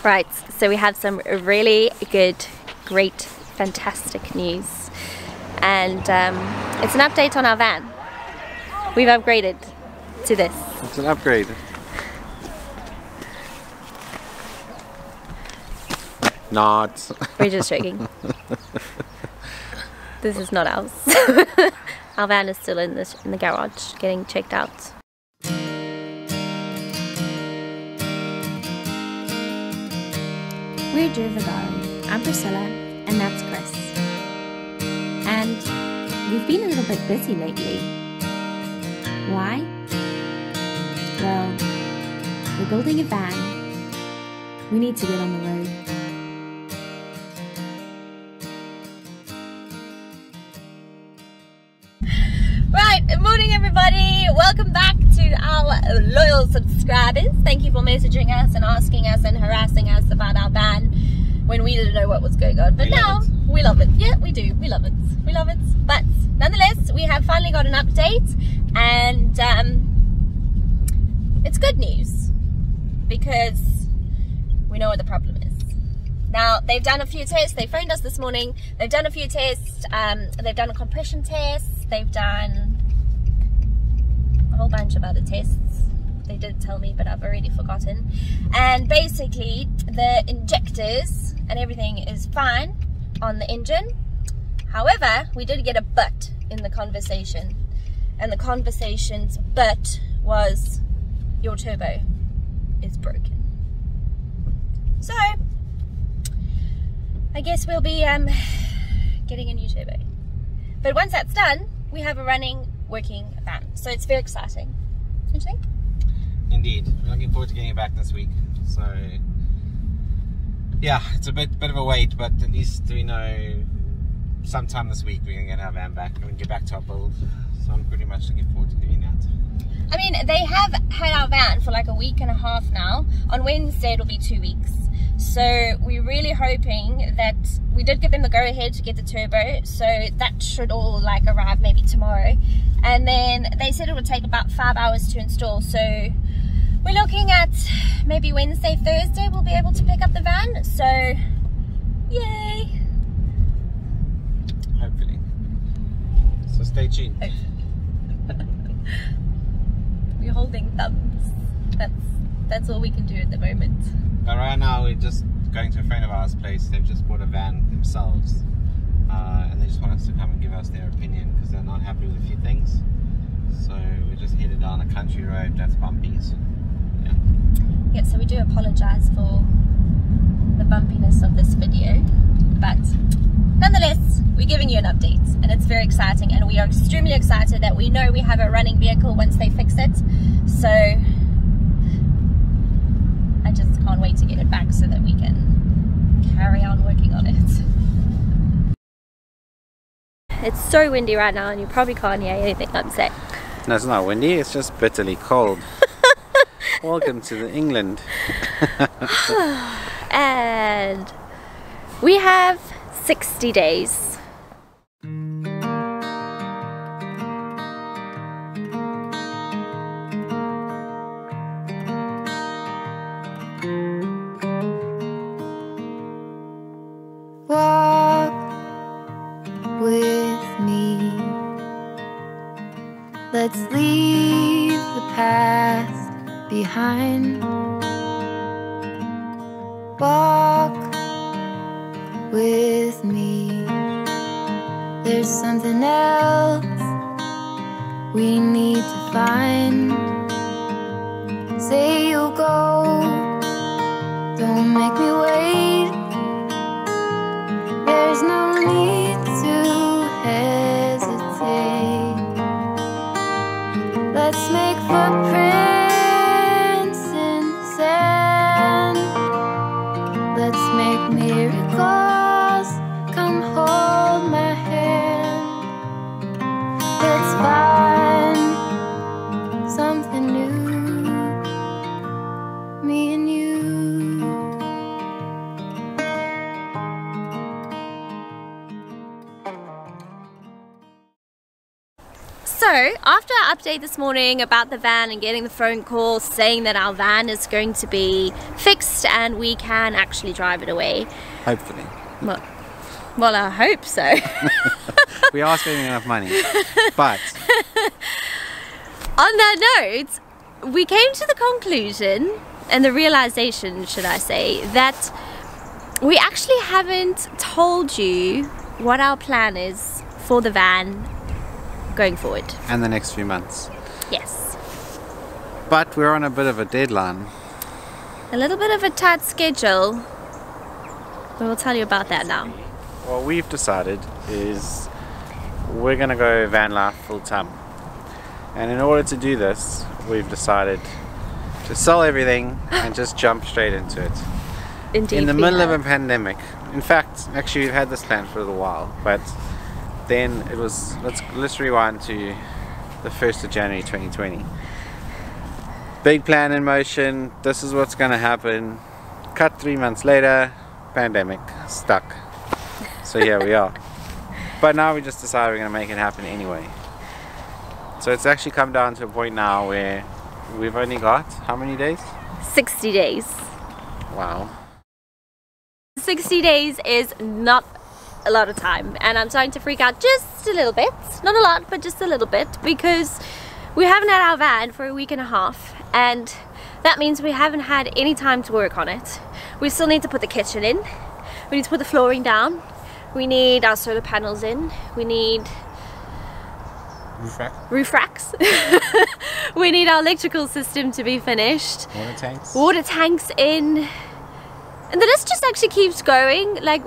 Right, so we have some really good, great, fantastic news. And it's an update on our van. We've upgraded to this. It's an upgrade. Not. We're just joking. This is not ours. Our van is still in the garage getting checked out. We're Vagari. I'm Priscilla, and that's Chris. And we've been a little bit busy lately. Why? Well, we're building a van. We need to get on the road. Right, good morning everybody. Welcome back to our loyal subscribers. Thank you for messaging us and asking us and harassing us about our van when we didn't know what was going on. But now we love it. Yeah, we do. We love it. We love it. But nonetheless, we have finally got an update, and it's good news because we know what the problem is. Now, they've done a few tests. They phoned us this morning. They've done a few tests. They've done a compression test. They've done a whole bunch of other tests. They did tell me, but I've already forgotten. And basically, the injectors and everything is fine on the engine. However, we did get a but in the conversation. And the conversation's but was, your turbo is broken. So, I guess we'll be getting a new turbo. But once that's done, we have a running, working van. So it's very exciting. Don't you think? Indeed. We're looking forward to getting it back this week. So, yeah, it's a bit of a wait, but at least we know sometime this week we're going to get our van back and we can get back to our build. So I'm pretty much looking forward to doing that. I mean, they have had our van for like a week and a half now. On Wednesday, it'll be 2 weeks. So we're really hoping that we did give them the go-ahead to get the turbo, so that should all like arrive maybe tomorrow. And then they said it would take about 5 hours to install, so we're looking at maybe Wednesday, Thursday we'll be able to pick up the van. So yay! Hopefully. So stay tuned. We're holding thumbs. That's all we can do at the moment. But right now we're just going to a friend of ours' place. They've just bought a van themselves, and they just want us to come and give us their opinion because they're not happy with a few things. So we're just headed down a country road that's bumpy. So, yeah. Yeah, so we do apologize for the bumpiness of this video, but nonetheless, we're giving you an update, and it's very exciting, and we are extremely excited that we know we have a running vehicle once they fix it. So I just can't wait to get it back so that we can carry on working on it. It's so windy right now and you probably can't hear anything I'm saying. No, it's not windy, it's just bitterly cold. Welcome to the England. And we have 60 days. Walk with me. Let's leave the past behind. Walk with me. There's something else we need to find. Say you'll go, don't make me wait. There's no need to hesitate. Let's make footprints in the sand. Let's make miracles. Come hold my hand. Let's find something new, me and you. So So after our update this morning about the van and getting the phone call saying that our van is going to be fixed and we can actually drive it away. Hopefully. Well, I hope so. We are spending enough money, but on that note, we came to the conclusion and the realization, should I say, that we actually haven't told you what our plan is for the van going forward. And the next few months. Yes. But we're on a bit of a deadline. A little bit of a tight schedule. We will tell you about that now. What we've decided is we're going to go van life full time. And in order to do this, we've decided to sell everything and just jump straight into it. Indeed. In the middle of a pandemic. In fact, actually we've had this plan for a little while, but then it was, let's rewind to the 1st of January 2020. Big plan in motion, this is what's going to happen. Cut 3 months later, pandemic, stuck. So here we are. But now we just decided we're going to make it happen anyway. So it's actually come down to a point now where we've only got, how many days? 60 days. Wow. 60 days is not a lot of time, and I'm starting to freak out just a little bit. Not a lot, but just a little bit, because we haven't had our van for a week and a half, and that means we haven't had any time to work on it. We still need to put the kitchen in, we need to put the flooring down, we need our solar panels in, we need roof racks. We need our electrical system to be finished, water tanks in, and the list just actually keeps going. Like,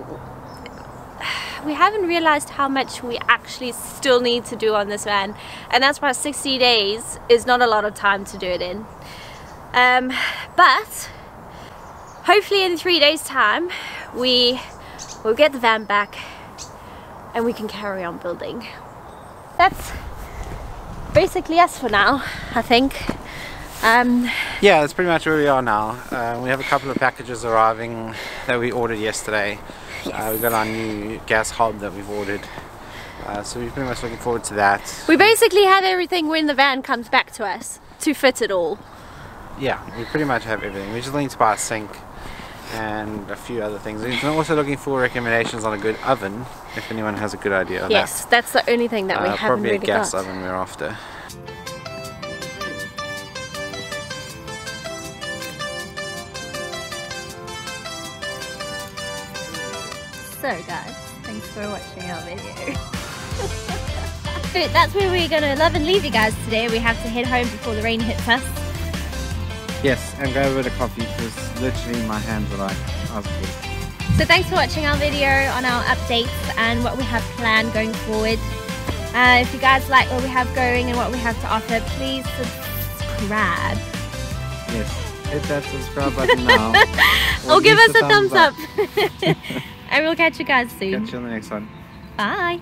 we haven't realized how much we actually still need to do on this van, and that's why 60 days is not a lot of time to do it in. But hopefully in 3 days time we will get the van back and we can carry on building. That's basically us for now, I think. Yeah, that's pretty much where we are now. We have a couple of packages arriving that we ordered yesterday. Yes. We got our new gas hob that we've ordered. So we're pretty much looking forward to that. We basically have everything when the van comes back to us to fit it all. Yeah, we pretty much have everything. We just need to buy a sink and a few other things. We're also looking for recommendations on a good oven, if anyone has a good idea on yes, that's the only thing that we haven't probably really a gas got. oven we're after. So guys, thanks for watching our video. So that's where we're going to love and leave you guys today. We have to head home before the rain hits us. Yes, and go over the coffee because literally my hands are like ice. So thanks for watching our video on our updates and what we have planned going forward. If you guys like what we have going and what we have to offer, please subscribe. Yes, hit that subscribe button now. Or give us a thumbs up. And we'll catch you guys soon. Catch you on the next one. Bye.